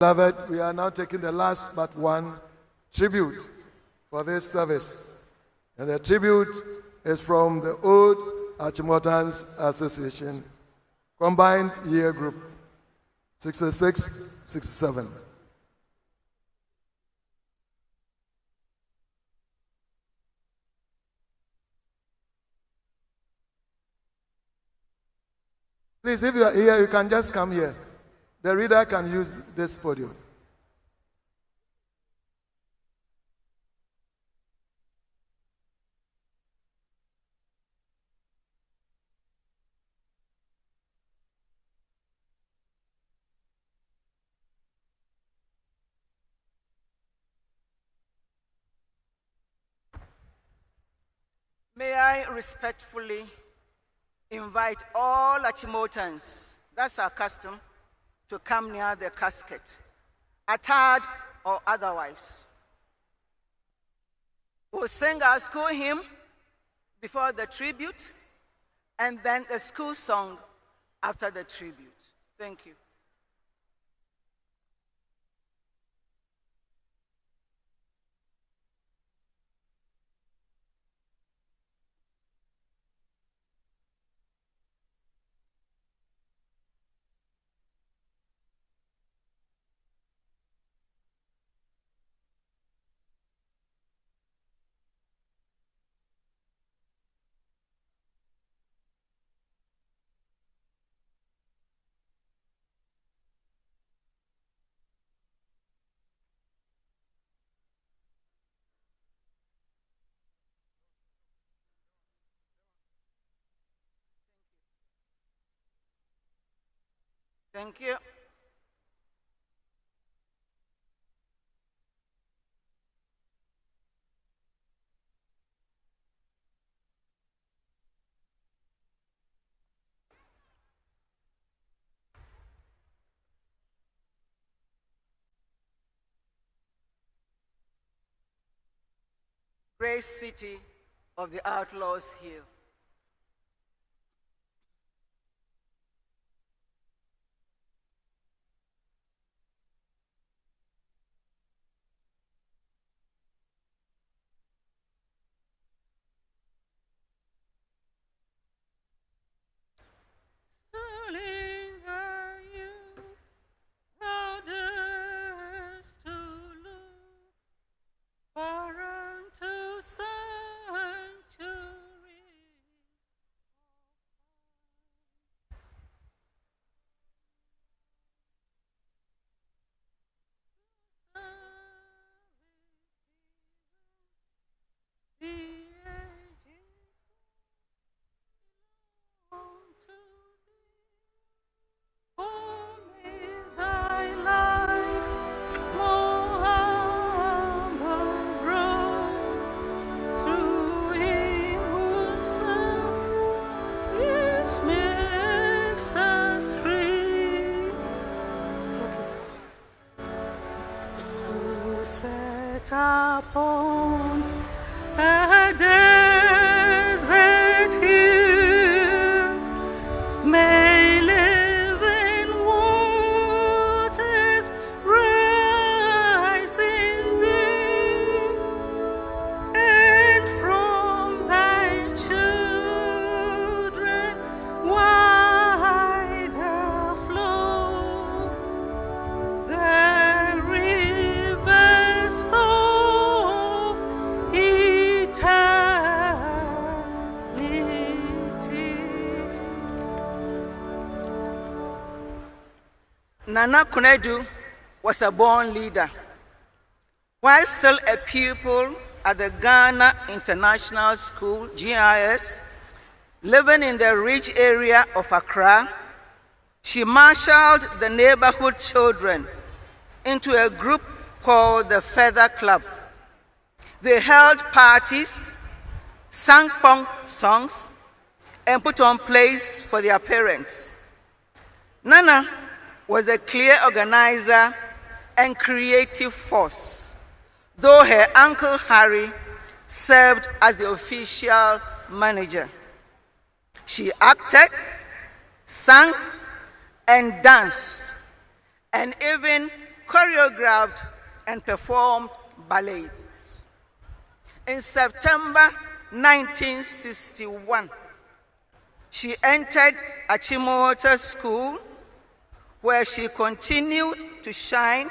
Beloved, we are now taking the last but one tribute for this service. And the tribute is from the Old Achimotans Association, Combined Year Group, 66-67. Please, if you are here, you can just come here. The reader can use this podium. May I respectfully invite all Achimotans, that's our custom, to come near the casket, attired or otherwise. We'll sing our school hymn before the tribute, and then a school song after the tribute. Thank you. Thank you. Great city of the outlaws here. Upon a desert hill, may living waters rise in thee, and from thy children wider flow the rivers Nana Konadu was a born leader. While still a pupil at the Ghana International School, GIS, living in the rich area of Accra, she marshaled the neighborhood children into a group called the Feather Club. They held parties, sang punk songs, and put on plays for their parents. Nana was a clear organizer and creative force, though her uncle Harry served as the official manager. She acted, sang, and danced, and even choreographed and performed ballets. In September 1961, she entered Achimota School, where she continued to shine.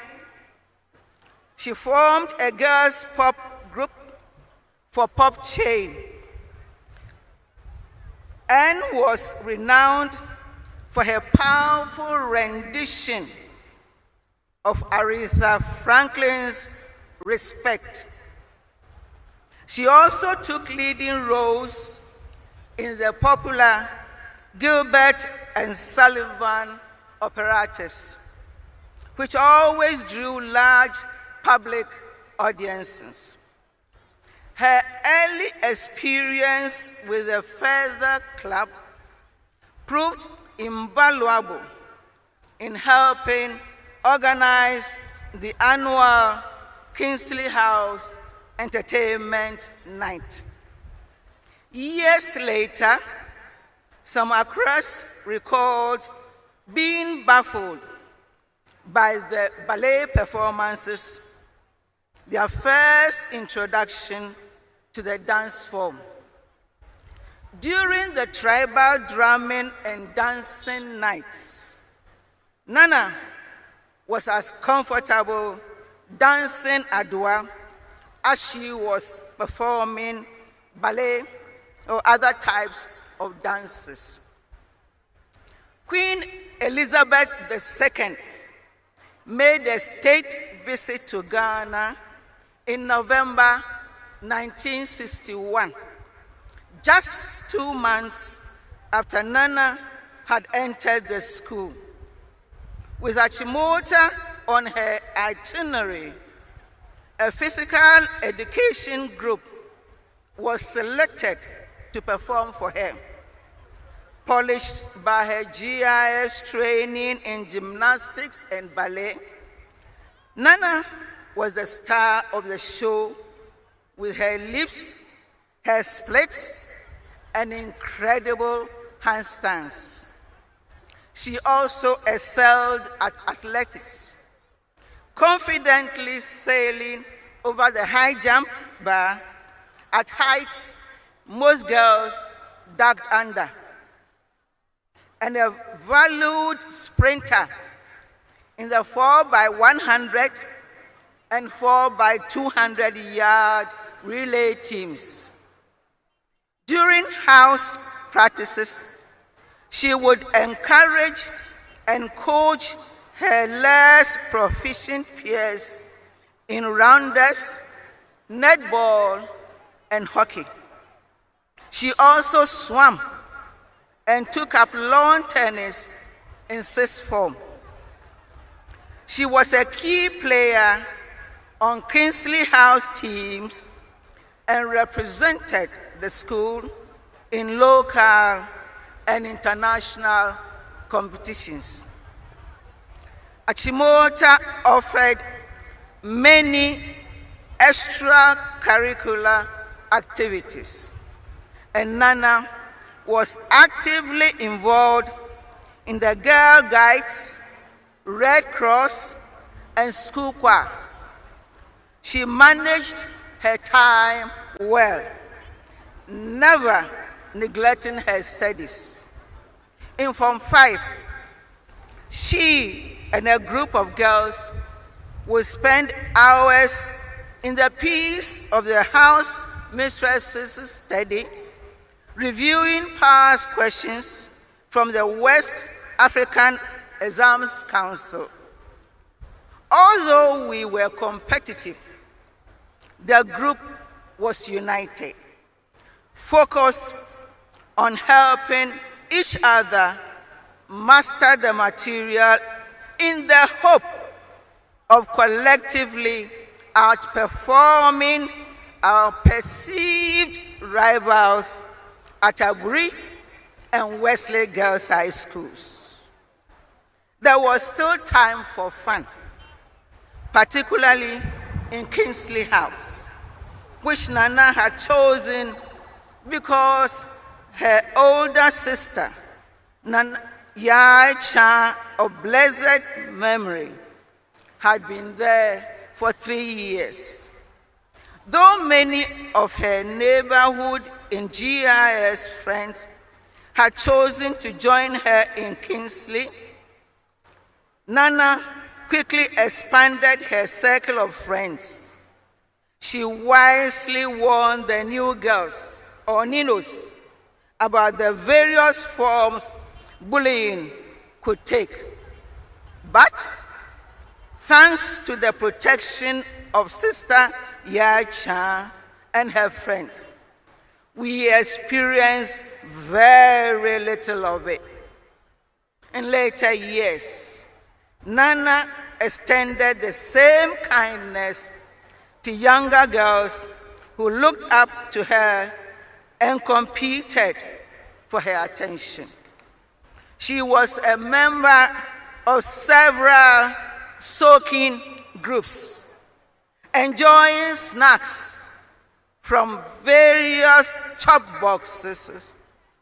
She formed a girls' pop group for Pop Chain and was renowned for her powerful rendition of Aretha Franklin's Respect. She also took leading roles in the popular Gilbert and Sullivan operettas, which always drew large public audiences. Her early experience with the Feather Club proved invaluable in helping organize the annual Kingsley House Entertainment Night. Years later, some actors recalled being baffled by the ballet performances, their first introduction to the dance form. During the tribal drumming and dancing nights, Nana was as comfortable dancing Adwa as she was performing ballet or other types of dances. Queen Elizabeth II made a state visit to Ghana in November 1961, just 2 months after Nana had entered the school. With Achimota on her itinerary, a physical education group was selected to perform for her. Polished by her GIS training in gymnastics and ballet, Nana was the star of the show with her leaps, her splits, and incredible handstands. She also excelled at athletics, confidently sailing over the high jump bar at heights most girls ducked under, and a valued sprinter in the 4x100 and 4x200 yard relay teams. During house practices, she would encourage and coach her less proficient peers in rounders, netball, and hockey. She also swam and took up lawn tennis in sixth form. She was a key player on Kingsley House teams and represented the school in local and international competitions. Achimota offered many extracurricular activities, and Nana was actively involved in the Girl Guides, Red Cross, and school choir. She managed her time well, never neglecting her studies. In Form 5, she and a group of girls would spend hours in the peace of the house mistress's study, reviewing past questions from the West African Exams Council. Although we were competitive, the group was united, focused on helping each other master the material in the hope of collectively outperforming our perceived rivals at Aburi and Wesley Girls High Schools. There was still time for fun, particularly in Kingsley House, which Nana had chosen because her older sister, Nana Yai Cha of blessed memory, had been there for 3 years. Though many of her neighborhood and GIS friends had chosen to join her in Kingsley, Nana quickly expanded her circle of friends. She wisely warned the new girls, or Ninos, about the various forms bullying could take. But thanks to the protection of Sister Yacha and her friends, we experienced very little of it. In later years, Nana extended the same kindness to younger girls who looked up to her and competed for her attention. She was a member of several soaking groups, enjoying snacks from various chop boxes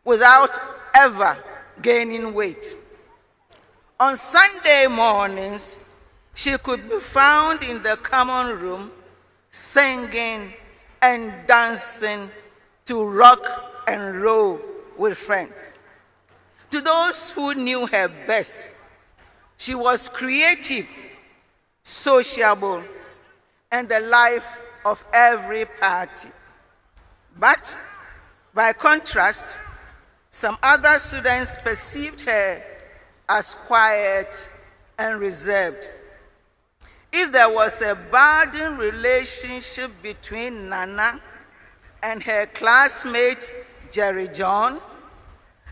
without ever gaining weight. On Sunday mornings, she could be found in the common room singing and dancing to rock and roll with friends. To those who knew her best, she was creative, sociable, and the life of every party. But by contrast, some other students perceived her as quiet and reserved. If there was a budding relationship between Nana and her classmate Jerry John,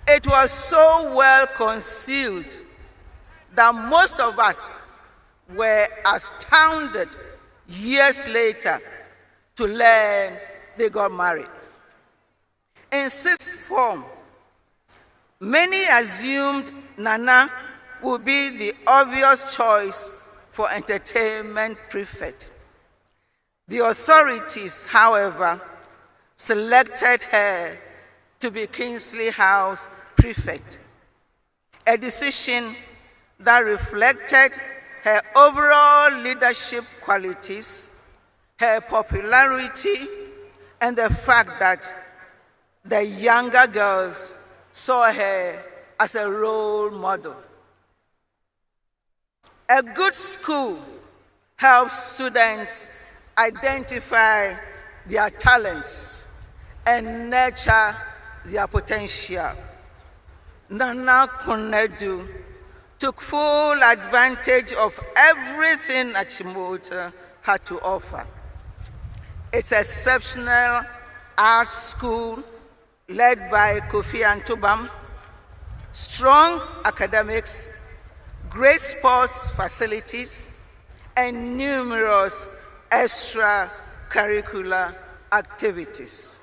it was so well concealed that most of us were astounded years later to learn they got married. In sixth form, many assumed Nana would be the obvious choice for entertainment prefect. The authorities, however, selected her to be Kingsley House prefect, a decision that reflected her overall leadership qualities, her popularity, and the fact that the younger girls saw her as a role model. A good school helps students identify their talents and nurture their potential. Nana Konadu took full advantage of everything Achimota had to offer. Its exceptional art school led by Kofi Antubam, strong academics, great sports facilities, and numerous extracurricular activities.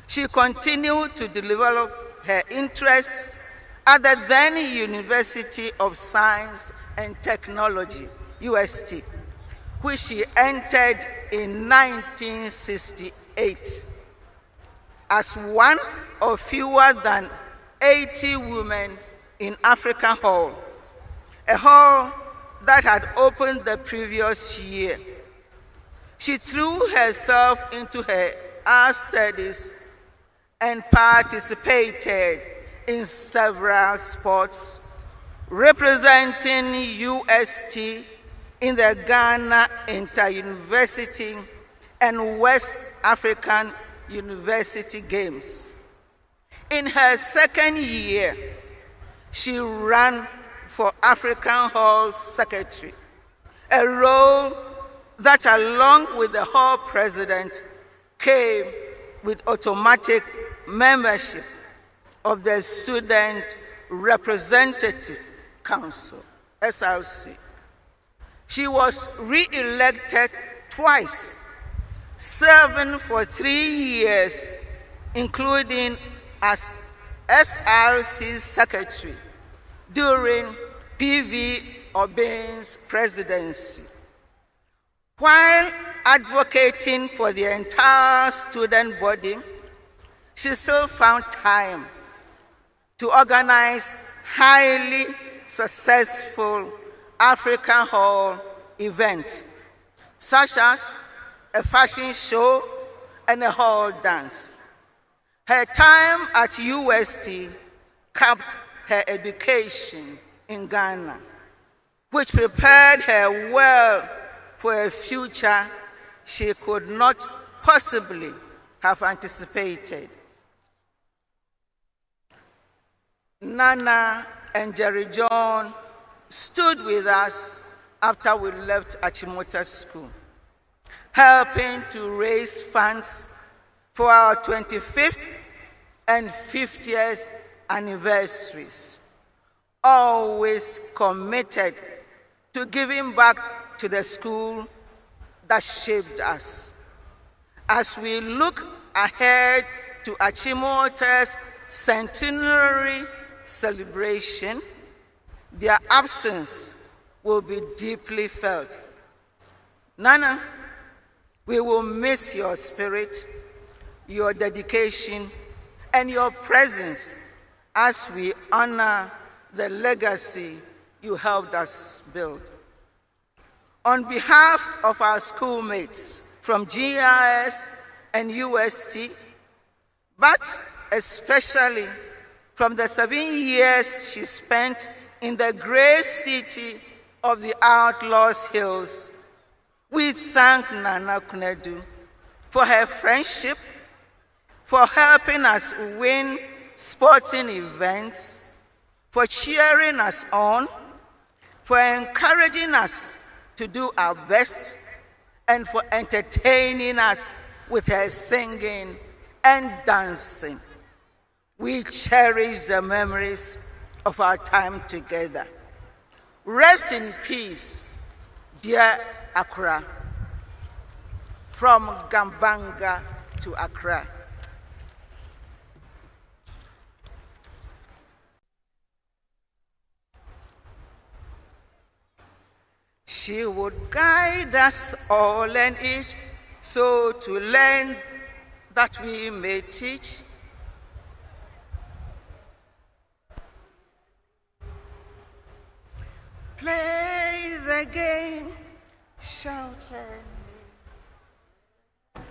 She continued to develop her interests at the then University of Science and Technology, UST, which she entered in 1968. As one of fewer than 80 women in African Hall, a hall that had opened the previous year. She threw herself into her art studies and participated in several sports, representing UST in the Ghana Inter-University and West African University Games. In her second year, she ran for African Hall Secretary, a role that, along with the Hall President, came with automatic membership of the Student Representative Council, SRC. She was re-elected twice, serving for 3 years, including as SRC Secretary during P.V. Obey's presidency. While advocating for the entire student body, she still found time to organize highly successful African Hall events, such as a fashion show and a hall dance. Her time at UST capped her education in Ghana, which prepared her well for a future she could not possibly have anticipated. Nana and Jerry John stood with us after we left Achimota School, helping to raise funds for our 25th and 50th anniversaries, always committed to giving back to the school that shaped us. As we look ahead to Achimota's centenary celebration, their absence will be deeply felt. Nana, we will miss your spirit, your dedication, and your presence as we honor the legacy you helped us build. On behalf of our schoolmates from GIS and UST, but especially from the 7 years she spent in the great city of the Outlaws Hills, we thank Nana Konadu for her friendship, for helping us win sporting events, for cheering us on, for encouraging us to do our best, and for entertaining us with her singing and dancing. We cherish the memories of our time together. Rest in peace, dear Accra. From Gambanga to Accra. She would guide us all and each, so to learn that we may teach. Play the game, shout her name.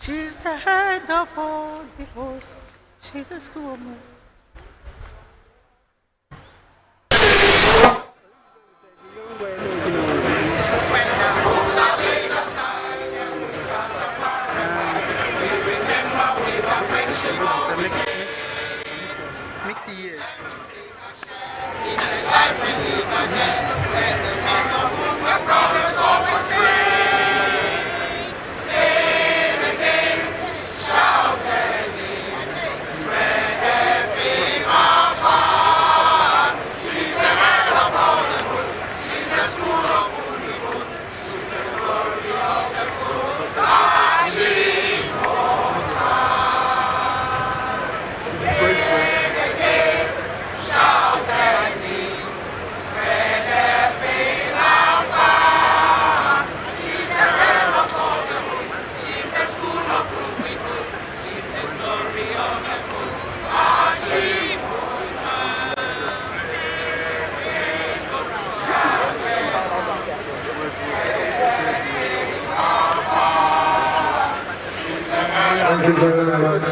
She's the head of all the hosts. She's the schoolman. Thank you very much.